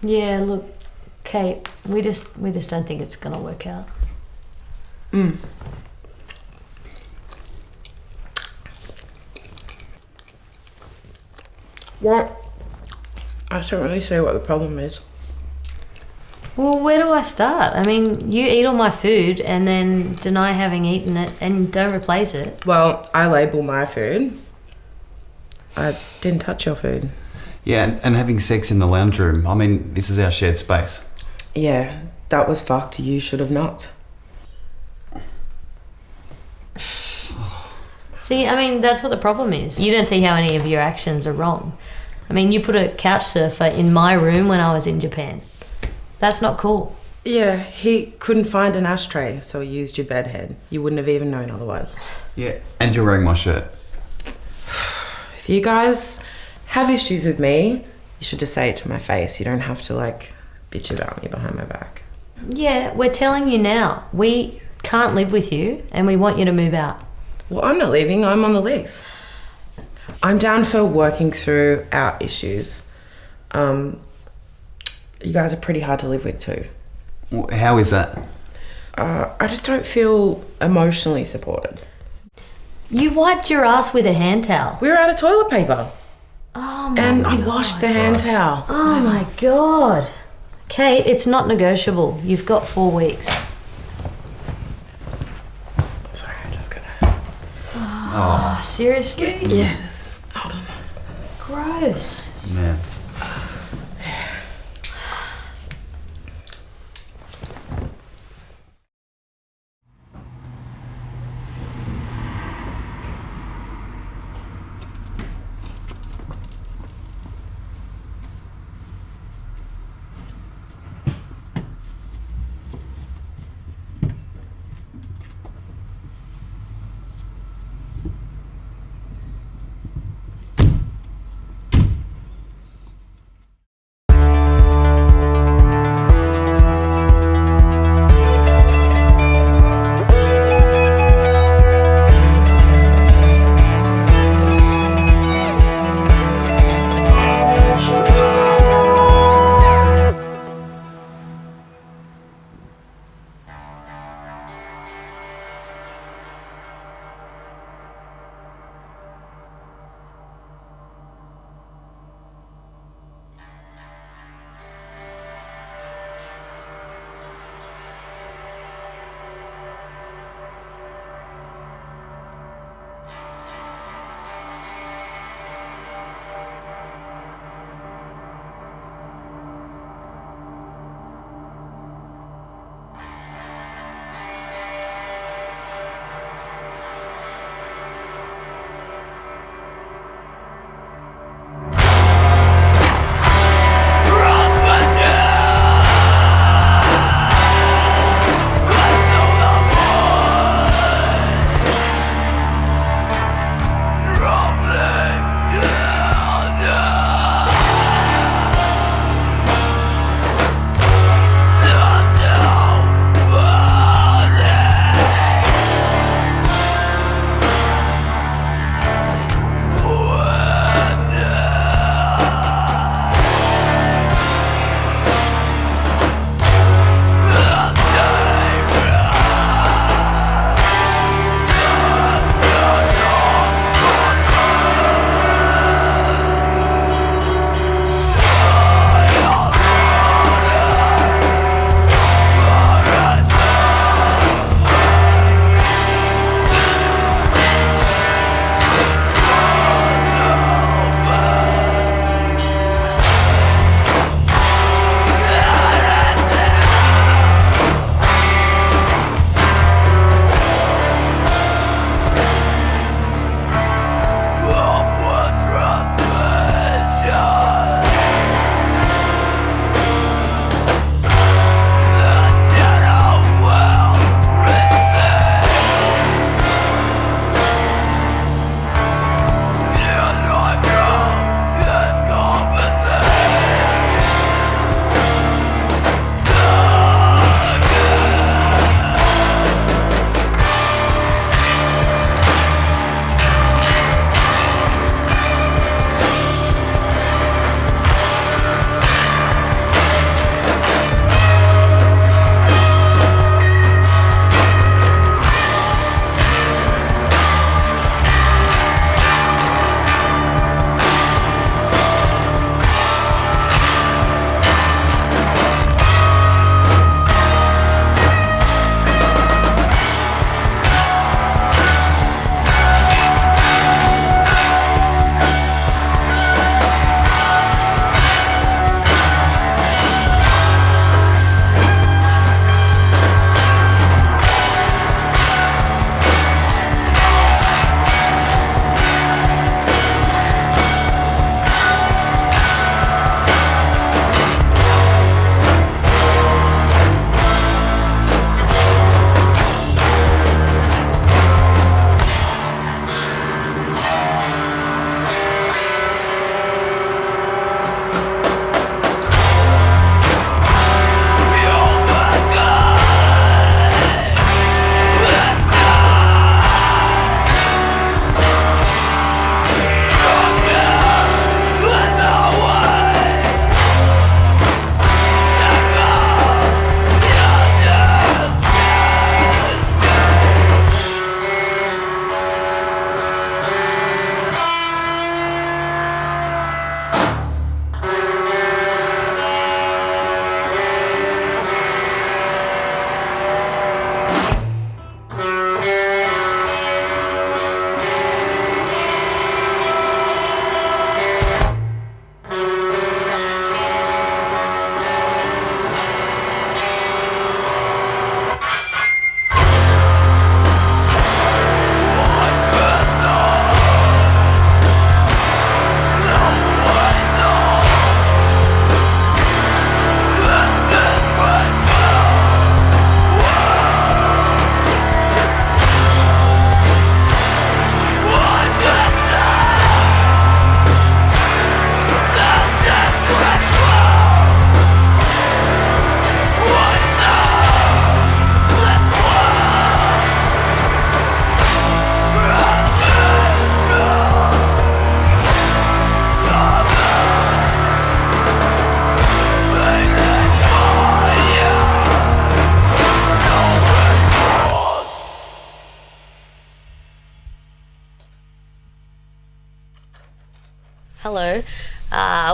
Yeah, look, Kate, we just don't think it's gonna work out. What? I just don't really see what the problem is. Well, where do I start? I mean, you eat all my food and then deny having eaten it and don't replace it. Well, I label my food. I didn't touch your food. Yeah, and having sex in the lounge room. I mean, this is our shared space. Yeah, that was fucked. You should have knocked. See, I mean, that's what the problem is. You don't see how any of your actions are wrong. I mean, you put a couch surfer in my room when I was in Japan. That's not cool. Yeah, he couldn't find an ashtray, so he used your bed head. You wouldn't have even known otherwise. Yeah, and you're wearing my shirt. If you guys have issues with me, you should just say it to my face. You don't have to, bitch about me behind my back. Yeah, we're telling you now. We can't live with you and we want you to move out. Well, I'm not leaving. I'm on the lease. I'm down for working through our issues. You guys are pretty hard to live with too. How is that? I just don't feel emotionally supported. You wiped your ass with a hand towel. We were out of toilet paper. Oh my And God. I washed the hand towel. Oh my God. Kate, it's not negotiable. You've got 4 weeks. Sorry, I just gotta... Oh, seriously? Yeah, just hold on. Gross. Man.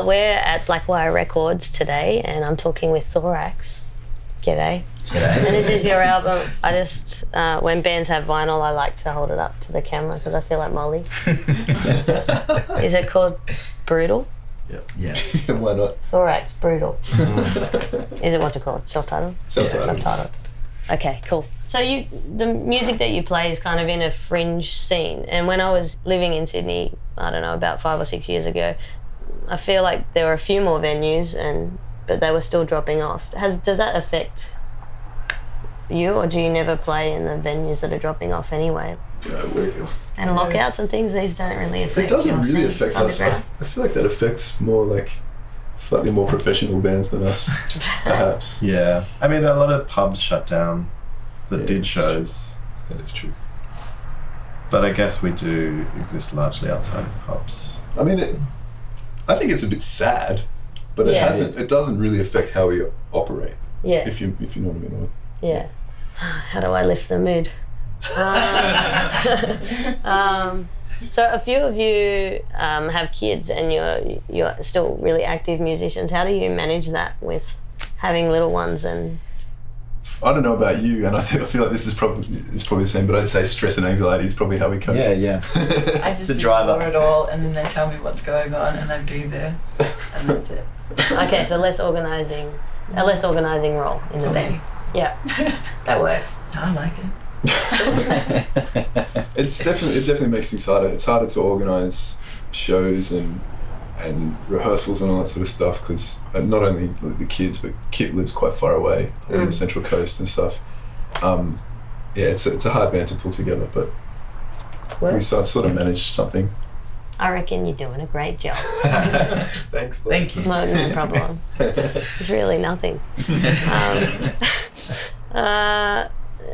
we're at Blackwire Records today, and I'm talking with Thorax. G'day. G'day. And this is your album. I just, when bands have vinyl, I like to hold it up to the camera because I feel like Molly. Is it called Brutal? Yep. Yeah. Why not? Thorax, Brutal. Is it, what's it called? Self-titled? Self-titled. Okay, cool. So the music that you play is kind of in a fringe scene. And when I was living in Sydney, I don't know, about 5 or 6 years ago, I feel like there were a few more venues, but they were still dropping off. Does that affect you, or do you never play in the venues that are dropping off anyway? And lockouts and things, these don't really affect. It doesn't your really scene affect us. I feel like that affects more like slightly more professional bands than us, perhaps. Yeah. I mean, a lot of pubs shut down that did shows. That is true. But I guess we do exist largely outside of pubs. I mean, I think it's a bit sad, but it doesn't really affect how we operate. Yeah. If you know what I mean. Yeah. How do I lift the mood? So a few of you have kids, and you're still really active musicians. How do you manage that with having little ones? And I don't know about you, and I feel like this is probably the same, but I'd say stress and anxiety is probably how we cope. Yeah. I just ignore it all, and then they tell me what's going on, and I be there, and that's it. Okay, so a less organising role in the band. Yeah, that works. I like it. It definitely makes things harder. It's harder to organise shows and rehearsals and all that sort of stuff, because not only the kids, but Kit lives quite far away on the Central Coast and stuff. It's a hard band to pull together, but we sort of managed something. I reckon you're doing a great job. Thanks. Thank you. No problem. It's really nothing.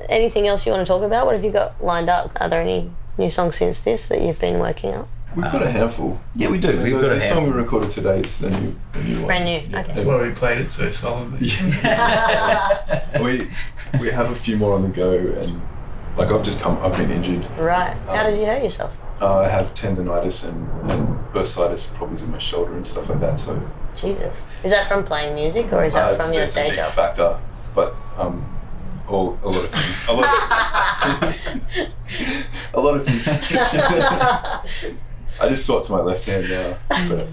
Anything else you want to talk about? What have you got lined up? Are there any new songs since this that you've been working on? We've got a handful. Yeah, we do. We've got a the song we recorded today is the new one. Brand new. Okay. That's why we played it so solidly. We have a few more on the go, and like I've been injured. Right. How did you hurt yourself? I have tendonitis and bursitis, problems in my shoulder and stuff like that. So. Jesus. Is that from playing music, or is that from your day job? It's a big factor, but a lot of things. A lot of things. I just saw it to my left hand now, but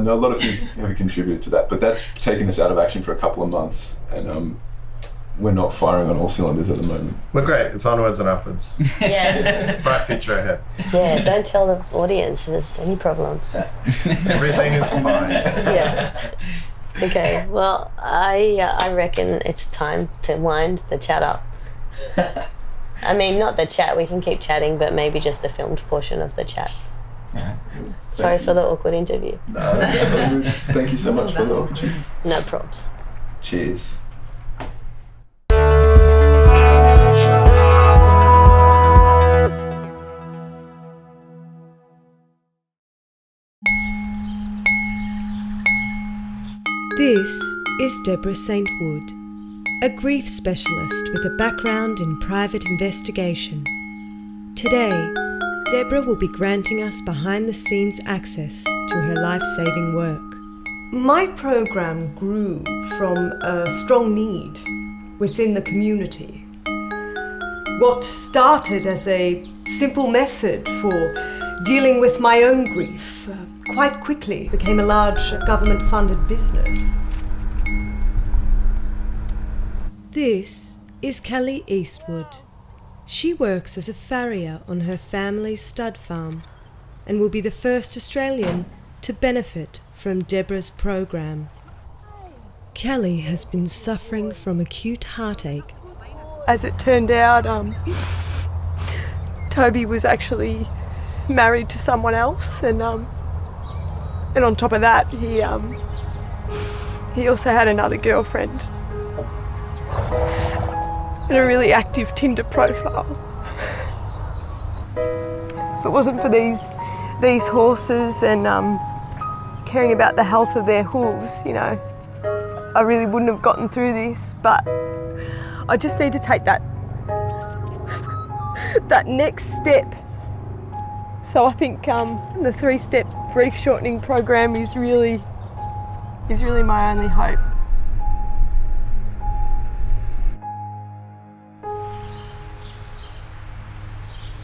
no, a lot of things have contributed to that. But that's taken us out of action for a couple of months, and we're not firing on all cylinders at the moment. We're great. It's onwards and upwards. Yeah. Bright future ahead. Yeah. Don't tell the audience there's any problems. Everything is fine. Yeah. Okay. Well, I reckon it's time to wind the chat up. I mean, not the chat. We can keep chatting, but maybe just the filmed portion of the chat. Sorry for the awkward interview. No, thank you so much for the opportunity. No props. Cheers. This is Deborah St. Wood, a grief specialist with a background in private investigation. Today, Deborah will be granting us behind-the-scenes access to her life-saving work. My program grew from a strong need within the community. What started as a simple method for dealing with my own grief quite quickly became a large government-funded business. This is Kelly Eastwood. She works as a farrier on her family's stud farm and will be the first Australian to benefit from Deborah's program. Kelly has been suffering from acute heartache. As it turned out, Toby was actually married to someone else, and on top of that, he also had another girlfriend and a really active Tinder profile. If it wasn't for these horses and caring about the health of their hooves, I really wouldn't have gotten through this. But I just need to take that next step. So I think the 3-step grief shortening program is really He's really my only hope.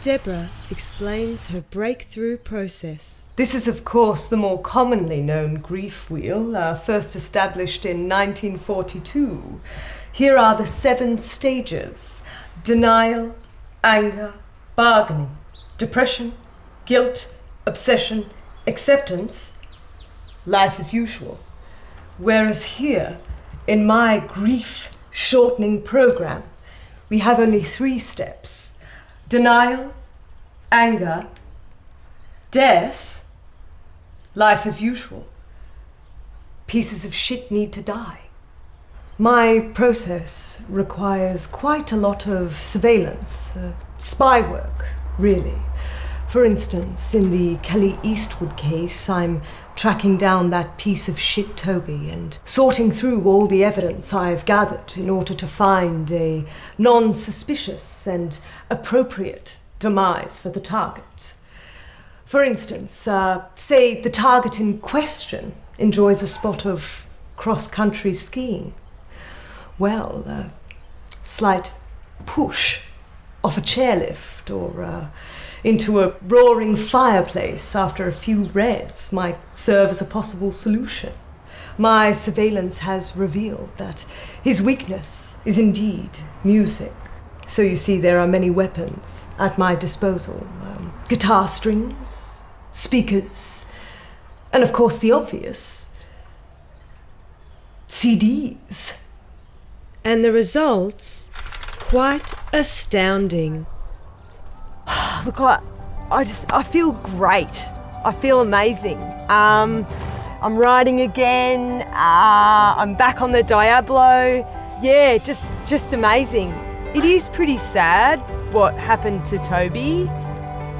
Deborah explains her breakthrough process. This is, of course, the more commonly known grief wheel, first established in 1942. Here are the 7 stages: denial, anger, bargaining, depression, guilt, obsession, acceptance, life as usual. Whereas here, in my grief-shortening program, we have only 3 steps: denial, anger, death, life as usual. Pieces of shit need to die. My process requires quite a lot of surveillance, spy work, really. For instance, in the Kelly Eastwood case, I'm tracking down that piece of shit Toby and sorting through all the evidence I've gathered in order to find a non-suspicious and appropriate demise for the target. For instance, say the target in question enjoys a spot of cross-country skiing. Well, a slight push off a chairlift or into a roaring fireplace after a few reds might serve as a possible solution. My surveillance has revealed that his weakness is indeed music. So you see, there are many weapons at my disposal. Guitar strings, speakers, and of course the obvious, CDs. And the results, quite astounding. Look, I feel great. I feel amazing. I'm writing again. I'm back on the Diablo. Yeah, just amazing. It is pretty sad what happened to Toby,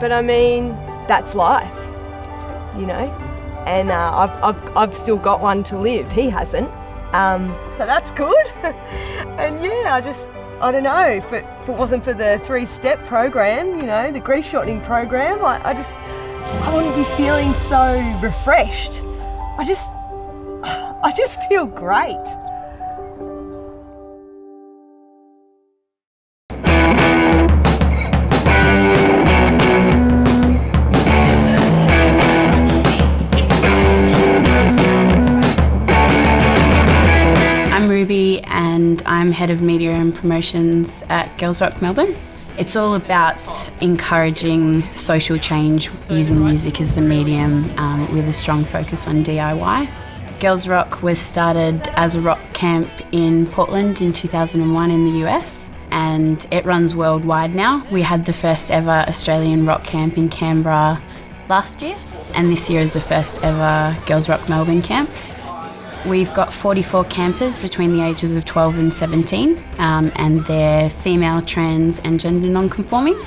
but I mean, that's life, you know. And I've still got one to live. He hasn't. So that's good. And yeah, I don't know, if it wasn't for the 3-step program, you know, the grief shortening program, I wouldn't be feeling so refreshed. I just feel great. And I'm head of media and promotions at Girls Rock Melbourne. It's all about encouraging social change using music as the medium, with a strong focus on DIY. Girls Rock was started as a rock camp in Portland in 2001 in the US, and it runs worldwide now. We had the first ever Australian rock camp in Canberra last year, and this year is the first ever Girls Rock Melbourne camp. We've got 44 campers between the ages of 12 and 17, and they're female, trans and gender non-conforming.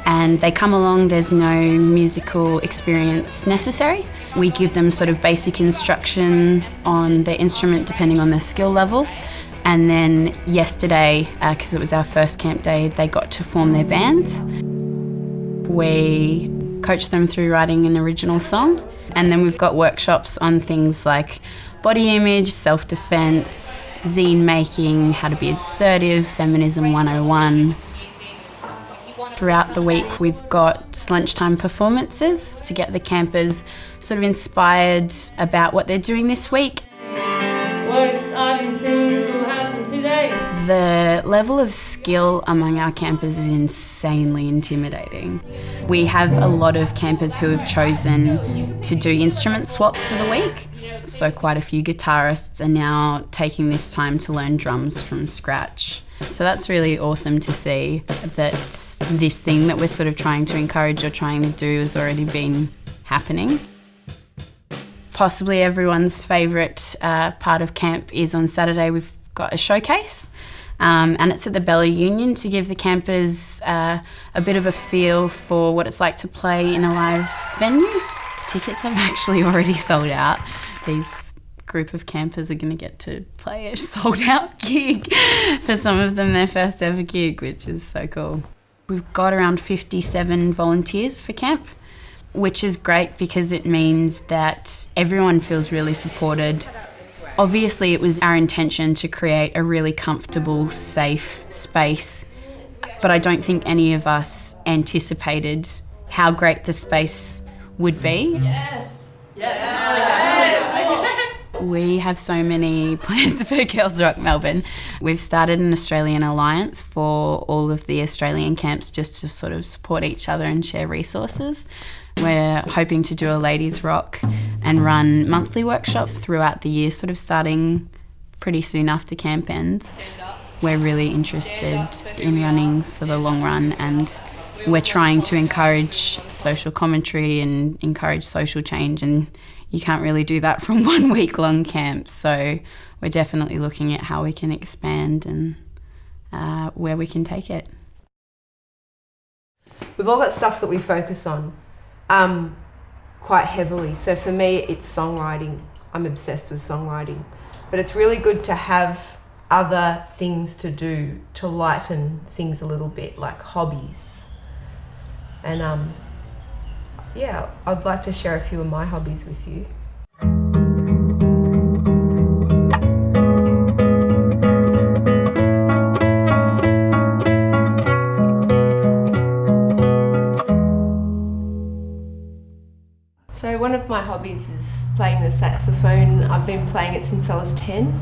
And they come along, there's no musical experience necessary. We give them sort of basic instruction on their instrument depending on their skill level. And then yesterday, because it was our first camp day, they got to form their bands. We coach them through writing an original song. And then we've got workshops on things like body image, self-defense, zine making, how to be assertive, feminism 101. Throughout the week, we've got lunchtime performances to get the campers sort of inspired about what they're doing this week. What exciting things will happen today? The level of skill among our campers is insanely intimidating. We have a lot of campers who have chosen to do instrument swaps for the week. So quite a few guitarists are now taking this time to learn drums from scratch. So that's really awesome to see that this thing that we're sort of trying to encourage or trying to do has already been happening. Possibly everyone's favourite part of camp is on Saturday we've got a showcase, and it's at the Bella Union to give the campers a bit of a feel for what it's like to play in a live venue. Tickets have actually already sold out. These group of campers are going to get to play a sold-out gig. For some of them, their first ever gig, which is so cool. We've got around 57 volunteers for camp, which is great because it means that everyone feels really supported. Obviously, it was our intention to create a really comfortable, safe space, but I don't think any of us anticipated how great the space would be. Yes. We have so many plans for Girls Rock Melbourne. We've started an Australian alliance for all of the Australian camps just to sort of support each other and share resources. We're hoping to do a ladies' rock and run monthly workshops throughout the year, sort of starting pretty soon after camp ends. We're really interested in running for the long run, and we're trying to encourage social commentary and encourage social change, and you can't really do that from 1 week long camp. So we're definitely looking at how we can expand and where we can take it. We've all got stuff that we focus on quite heavily. So for me, it's songwriting. I'm obsessed with songwriting. But it's really good to have other things to do to lighten things a little bit, like hobbies. And yeah, I'd like to share a few of my hobbies with you. So one of my hobbies is playing the saxophone. I've been playing it since I was 10.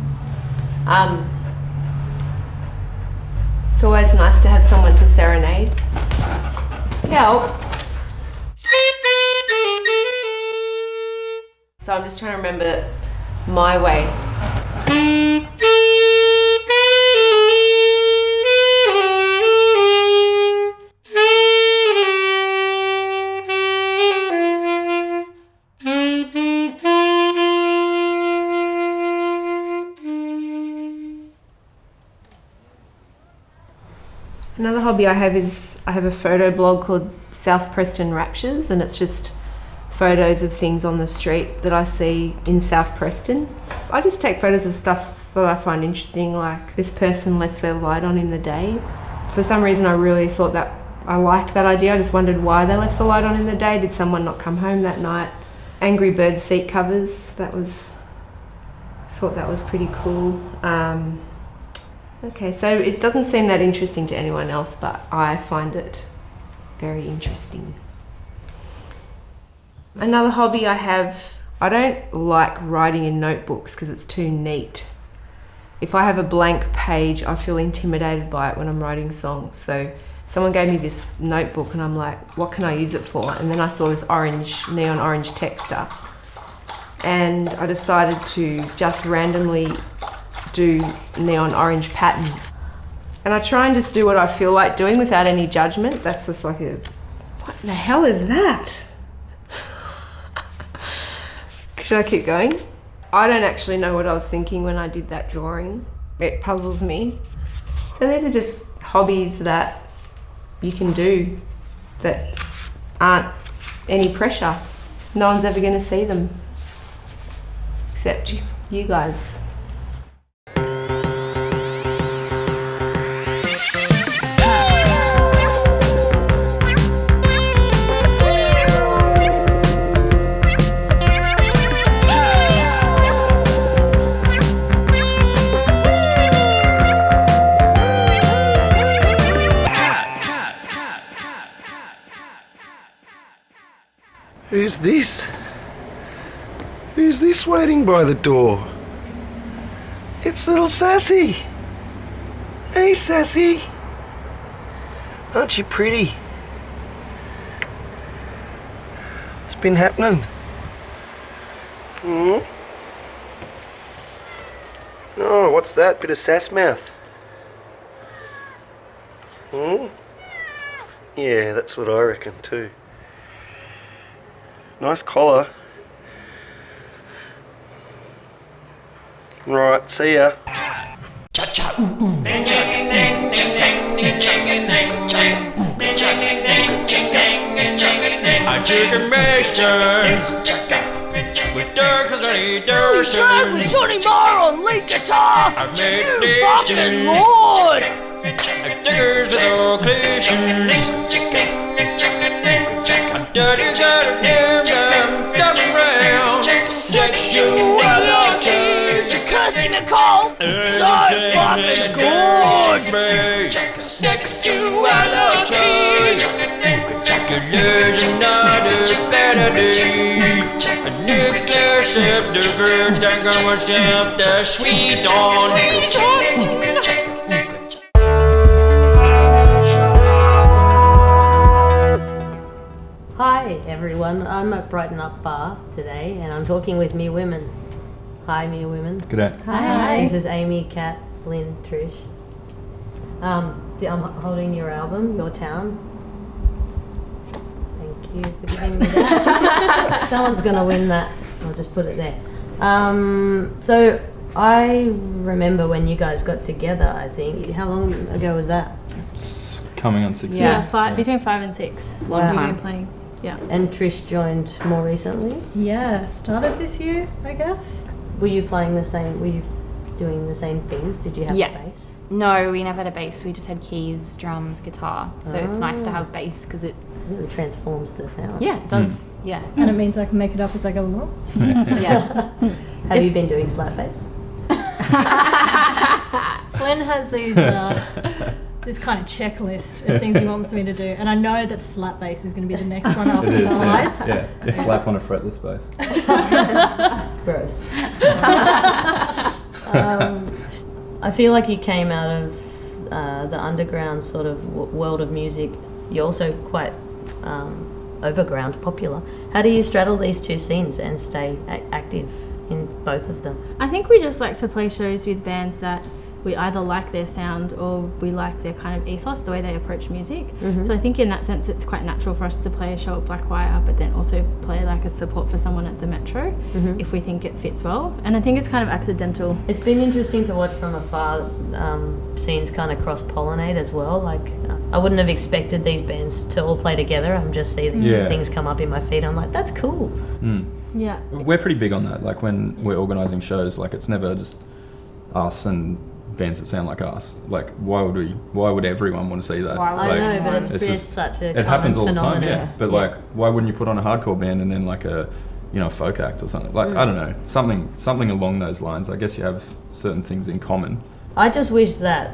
It's always nice to have someone to serenade. Help. So I'm just trying to remember my way. Another hobby I have is I have a photo blog called South Preston Raptures, and it's just photos of things on the street that I see in South Preston. I just take photos of stuff that I find interesting, like this person left their light on in the day. For some reason I really thought that I liked that idea. I just wondered why they left the light on in the day. Did someone not come home that night? Angry Bird seat covers, I thought that was pretty cool. Okay, so it doesn't seem that interesting to anyone else, but I find it very interesting. Another hobby I have, I don't like writing in notebooks because it's too neat. If I have a blank page, I feel intimidated by it when I'm writing songs. So someone gave me this notebook and I'm like, what can I use it for? And then I saw this neon orange texter. And I decided to just randomly do neon orange patterns. And I try and just do what I feel like doing without any judgment. That's just like what the hell is that? Should I keep going? I don't actually know what I was thinking when I did that drawing. It puzzles me. So these are just hobbies that you can do that aren't any pressure. No one's ever going to see them except you guys. Who's this? Who's this waiting by the door? It's little Sassy. Hey, Sassy. Aren't you pretty? What's been happening? Oh, what's that? Bit of sass mouth? Yeah, that's what I reckon too. Nice collar. Right, see ya. Cha-cha, ooh, ooh. A chicken mixture with Dirk is ready, Dirk is ready. With Johnny Marr on lead guitar. I made you fucking lord. Diggers with occasions. Dirty got a damn round. Sexuality. Kirsty McCall, so fucking good. Sexuality, ejaculate another better day. A nuclear septic, dagger was up the sweet on. Hi everyone, I'm at Brighten Up Bar today and I'm talking with Mere Women. Hi Mere Women. G'day. Hi. This is Amy, Kat, Flynn, Trish. I'm holding your album, Your Town. Thank you for giving me that. Someone's gonna win that. I'll just put it there. So I remember when you guys got together, I think. How long ago was that? It's coming on 6 years. Yeah, between 5 and 6. Long time playing. Yeah. And Trish joined more recently? Yeah, start of this year, I guess. Were you playing the same, were you doing the same things? Did you have a bass? No, we never had a bass. We just had keys, drums, guitar. So it's nice to have bass because it really transforms the sound. Yeah, it does. Yeah. And it means I can make it up as I go along. Yeah. Have you been doing slap bass? Flynn has these this kind of checklist of things he wants me to do, and I know that slap bass is going to be the next one after It is, slides. Yeah, slap on a fretless bass. Gross. I feel like you came out of the underground sort of world of music. You're also quite overground popular. How do you straddle these two scenes and stay active in both of them? I think we just like to play shows with bands that we either like their sound or we like their kind of ethos, the way they approach music. Mhm. So I think in that sense it's quite natural for us to play a show at Blackwire, but then also play like a support for someone at the Metro if we think it fits well. And I think it's kind of accidental. It's been interesting to watch from afar, scenes kind of cross-pollinate as well. Like, I wouldn't have expected these bands to all play together. I'm just seeing these things come up in my feed. I'm like, that's cool. Yeah. We're pretty big on that. Like when we're organising shows, like it's never just us and bands that sound like us. Like why would everyone want to see that? I know, but it's just such a it happens all the time, phenomenon. But like why wouldn't you put on a hardcore band and then like a folk act or something? Like I don't know, something along those lines. I guess you have certain things in common. I just wish that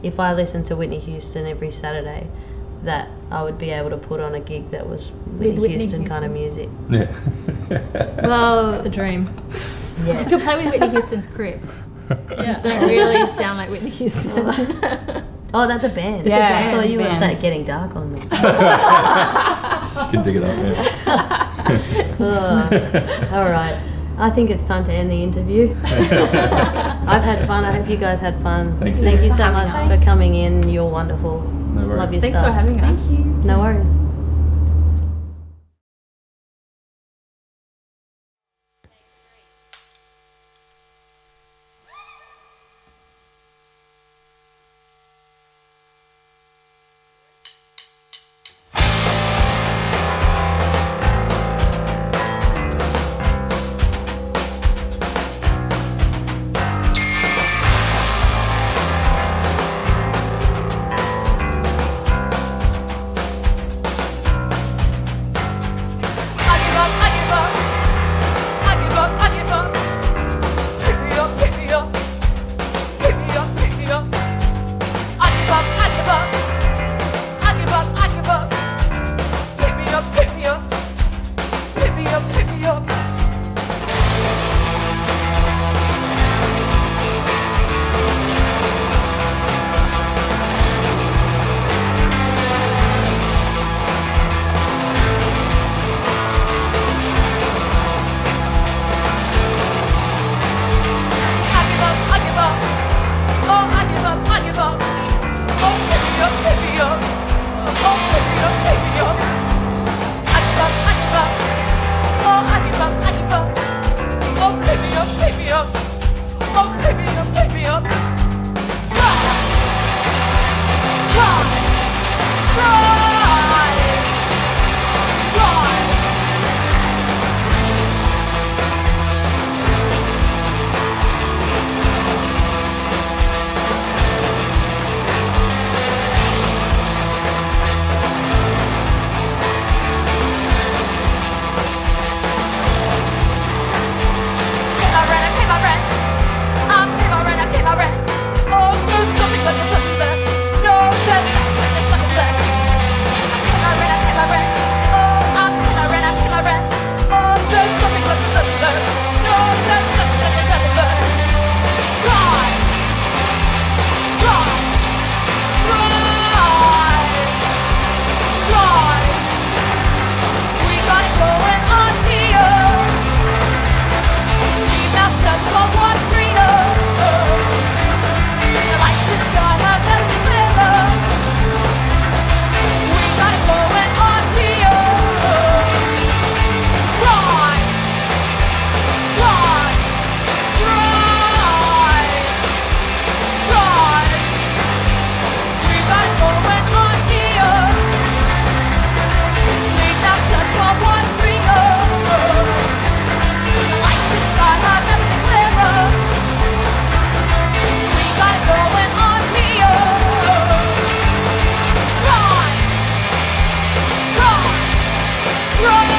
if I listened to Whitney Houston every Saturday, that I would be able to put on a gig that was Whitney Houston kind of music. Yeah. Well, it's the dream. Yeah. You could play with Whitney Housston's Crypt. Yeah. Don't really sound like Whitney Houston. Oh, that's a band. Yeah, I thought it's you a were band. getting dark on me. You can dig it up, yeah. All right. I think it's time to end the interview. I've had fun. I hope you guys had fun. Thank you. Thank you so much for coming in. You're wonderful. No worries. Love your Thanks stuff. for having us. Thank you. No worries. strong